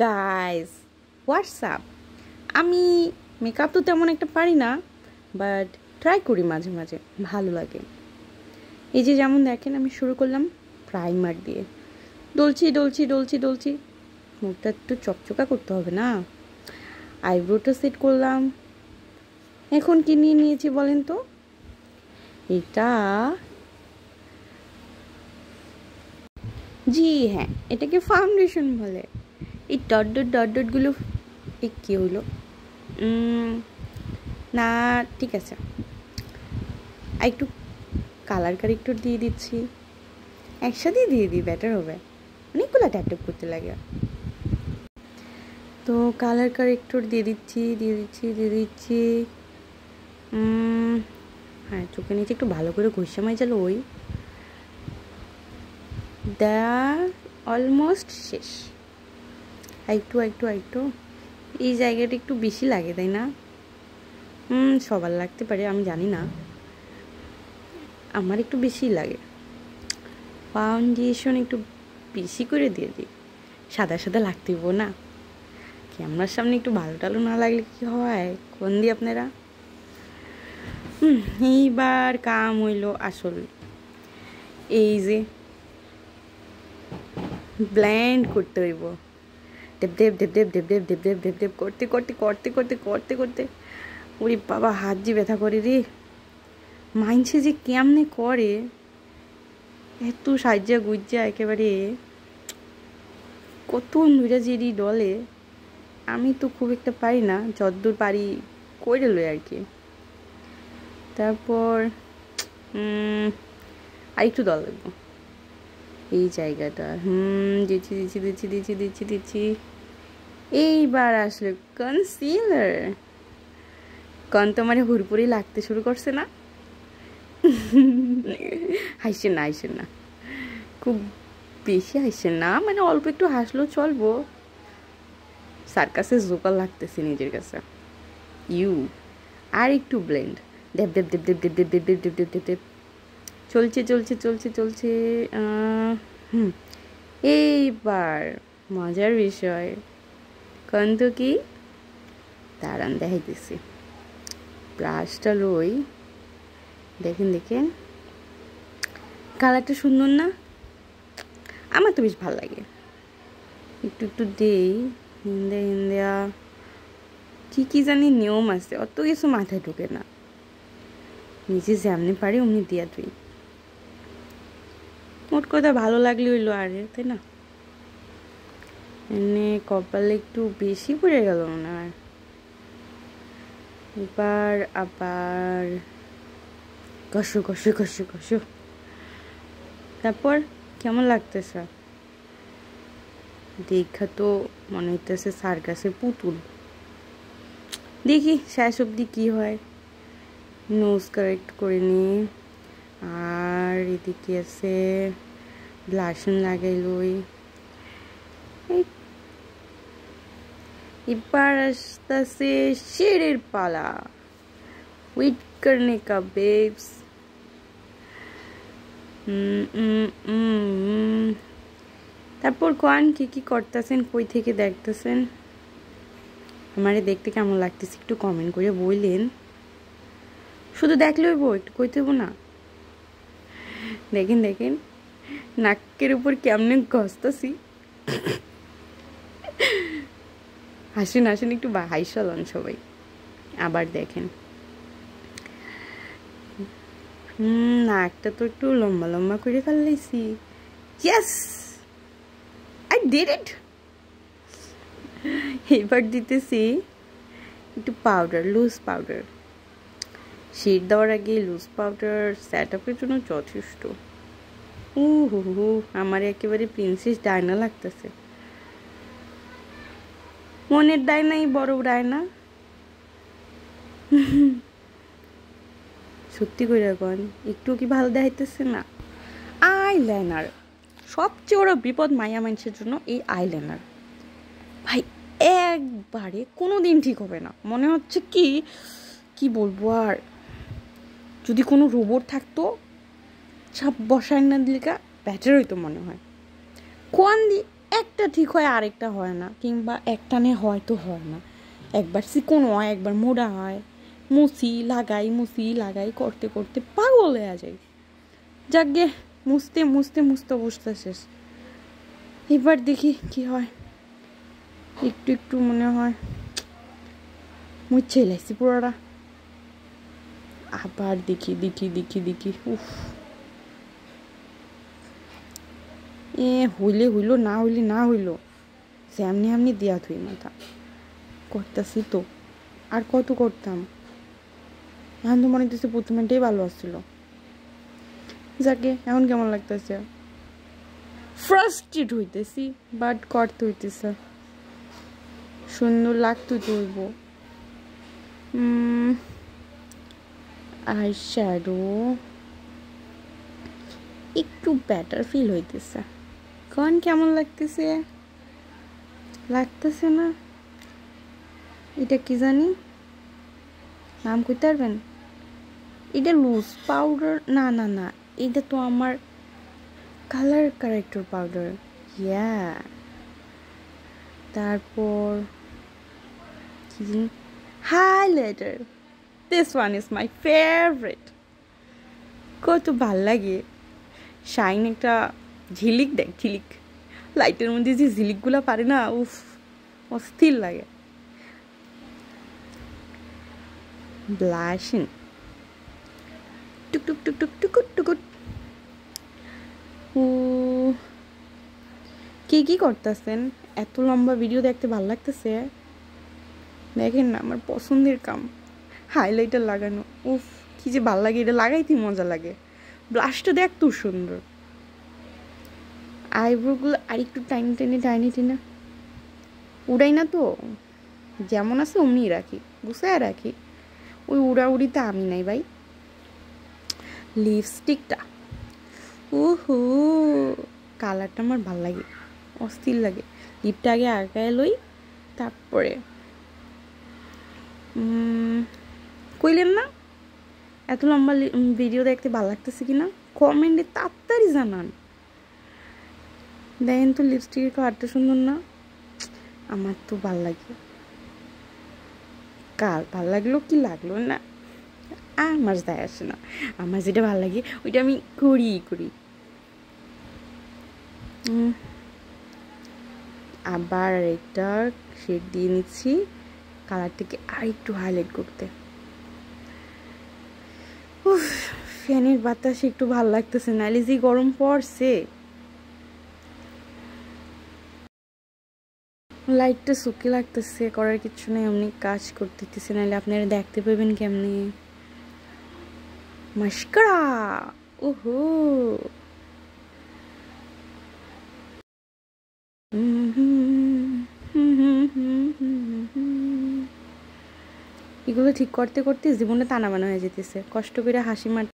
Guys, WhatsApp. আমি makeup তো তেমন একটা পারি না, বাট ট্রাই করি মাঝে মাঝে, ভালো লাগে। এই যে যেমন দেখেন, আমি শুরু করলাম প্রাইমার দিয়ে, ডলছি ডলছি ডলছি ডলছি। মুখটা একটু চকচকা করতে হবে না? আইব্রোটা সেট করলাম। এখন কি নিয়ে নিয়েছি বলেন তো? এটা, জি হ্যাঁ, এটাকে ফাউন্ডেশন বলে। এই ডট ডট ডট ডটগুলো এই কী হইলো না, ঠিক আছে। একটু কালার কারেক্টর দিয়ে দিচ্ছি, একসাথেই দিয়ে দিই, বেটার হবে। অনেকগুলো ট্যাপ ট্যাপ করতে লাগে। তো কালার কারেক্টর দিয়ে দিচ্ছি দিয়ে দিচ্ছি দিয়ে দিচ্ছি। হ্যাঁ, চোখে নিচে একটু ভালো করে ঘষে মাইজালো। ওই দেয়া অলমোস্ট শেষ। একটু একটু একটু এই জায়গাটা একটু বেশি লাগে, তাই না? সবার লাগতে পারে, আমি জানি না, আমার একটু বেশি লাগে। ফাউন্ডেশন একটু বেশি করে দিয়ে দিই, সাদা সাদা লাগতেইব না? ক্যামেরার সামনে একটু ভালো টালো না লাগলে কি হয়, কোন দিয়ে আপনারা? এইবার কাম হইল আসল। এই যে ব্লেন্ড করতে হইব, দেব দেব দেব দেব দেব দেব দেব দেব দেব দেব করতে করতে করতে করতে করতে করতে ওরে বাবা, হাত যে ব্যথা করে রে। মাইনসে যে কেমনে করে এত সাজ্জা গুজ্জা, একেবারে কত নুরাজিরি ডলে। আমি তো খুব একটা পারি না, যতদূর পারি করে লই আর কি। তারপর আরেকটু দল লাগবো এই জায়গাটা। দিচ্ছি দিচ্ছি দিচ্ছি দিচ্ছি দিচ্ছি দিচ্ছি। এইবার আসলে কনসিলার। কন তোমার হুড়পুরি লাগতে শুরু করছে না? হাসছেন না, হাসছেন না, খুব বেশি হাসছেন না, মানে অল্প একটু হাসলেও চলবো। সার্কাসে জোকাল লাগতেছে নিজের কাছে। আর একটু ব্লেন্ড, দেব দেব দেব দেব দেব দেব দেব দেব দেব দেব দেব দেব। চলছে চলছে চলছে চলছে। এইবার মজার বিষয়, কন্ত কি দাঁড়ান দেখাইতেছি। ব্রাশটা লই, দেখেন দেখেন কালারটা সুন্দর না? আমার তো বেশ ভালো লাগে। একটু একটু দেই, হিন্দে হিন্দিয়া কি কি জানি নিয়ম আছে, অত কিছু মাথায় ঢুকে না। নিজে যেমনি পারি অমনি দিয়া তুই, মোট কথা ভালো লাগলে হইলো, আরে তাই না? এনে কপালে একটু বেশি পড়ে গেল মনে হয়। এবার আবার কষো কষো কষো কষো। তারপর কেমন লাগতেছে? দেখা তো মনে হইতেছে সার্কাসের পুতুল। দেখি শেষ অবধি কি হয়। নোজ কারেক্ট করে নি, আর এদিকে আছে ব্লাশন লাগাইলই। এবার আসতেছে শেডের পালা। ওয়েট করনে কা বেবস। তারপর কোন কি কি করতেছেন, কই থেকে দেখতেছেন, আমারে দেখতে কেমন লাগতেছে একটু কমেন্ট করে বললেন। শুধু দেখলে হইব, একটু কইতে হইব না? দেখেন দেখেন নাকের উপর কেমনে ঘষতেছি। হাসেন হাসেন, একটু হাইসলন সবাই। আবার দেখেন নাকটা তো একটু লম্বা লম্বা করে ফেললাইছি। Yes, I did it. এবার দিতেছি একটু পাউডার, লুজ পাউডার। শেড দেওয়ার আগে লুজ পাউডার সেট আপের জন্য যথেষ্ট। হু, আমার একেবারে প্রিন্সেস ডায়না লাগতেছে। মনের ডায়নাই বড় ডায়না। সত্যি করে এখন একটু কি ভালো দেখাইতেছে না? আইলাইনার সবচেয়ে বড় বিপদ মাইয়া মানুষের জন্য। এই আইলাইনার ভাই একবারে কোনো দিন ঠিক হবে না। মনে হচ্ছে কি বলবো, আর যদি কোনো রোবট থাকতো ছাপ বসায় না দিলে বেটার হইতো মনে হয়। কোন দি একটা ঠিক হয় আরেকটা হয় না, কিংবা একটানে হয়তো হয় না, একবার চিকন হয় একবার মোটা হয়, মুছি লাগাই করতে করতে পাগল হয়ে যায়। যাকে মুছতে মুছতে মুছতে বসতে শেষ। এবার দেখি কি হয়, একটু একটু মনে হয় মুছে লাইছি পুরোটা। আবার দেখি উফ, হইলে হইল, না হইলে না হইল, যেমনি এমনি দেয়া থুই মাথা করতেছি তো, আর কত করতাম। এখন তো মনে হচ্ছে প্রথমেটাই ভালো আসছিল। যাকে এখন কেমন লাগতেছে, ফ্রাস্ট্রেট হইতেছি, বাট করতে হইতেছে, সুন্দর লাগতো তুলব। আই শ্যাডো একটু বেটার ফিল হইতেছে। কোন কেমন লাগতেছে, লাগতেছে না? এটা কি জানি নাম কইতে পারবেন? এটা লুজ পাউডার, না না না, এটা তো আমার কালার কারেক্টর পাউডার। ইয়া, তারপর কি জানি, highlighter. This one is my favourite. কত ভাল লাগে, শাইন একটা ঝিলিক দেখ, ঝিলিক লাইটের মধ্যে যে ঝিলিকগুলো পারে না, উফ অস্থির লাগে। ব্লাশিং টুক টুক টুক টুক টুকুট টুকুট। ও কি করতেছেন? এত লম্বা ভিডিও দেখতে ভালো লাগতেছে। দেখেন না, আমার পছন্দের কাম হাইলাইটার লাগানো। উফ কি যে ভাল লাগে, এটা লাগাইতে মজা লাগে। ব্লাশটা দেখ তো সুন্দর। আইব্রোগুলো আর একটু টাইনি টেনে উড়াই না তো, যেমন আছে অমনি রাখি, গুছায় রাখি। ওই উড়াউড়িতে আমি নাই ভাই। লিপস্টিকটা ওহো, কালারটা আমার ভাল লাগে, অস্থির লাগে। লিপটা আগে আগায় লই, তারপরে কইলেন না এত লম্বা ভিডিও দেখতে ভালো লাগতেছে কিনা? কমেন্টে তাড়াতাড়ি জানান। দেখেন তো লিপস্টিকের কালারটা সুন্দর না? আমার তো ভাল লাগে। কার ভাল লাগলো কি লাগলো না আমার যায় আসে না, আমার যেটা ভাল লাগে ওইটা আমি করি। আবার একটা শেড দিয়ে নিচ্ছি কালারটাকে আর একটু হাইলাইট করতে। ফ্যানের বাতাসে একটু ভালো লাগতেছে, নাইলে যে গরম পড়ছে। লাইটটা শুকিয়ে লাগতেছে, করার কিছু নেই, এমনি কাজ করতেছে, নাহলে আপনারা দেখতে পাবেন কেমনি। মাস্কারা ওহো, এগুলো ঠিক করতে করতে জীবনে টানা বানা হয়ে যেতেছে। কষ্ট করে হাসি মার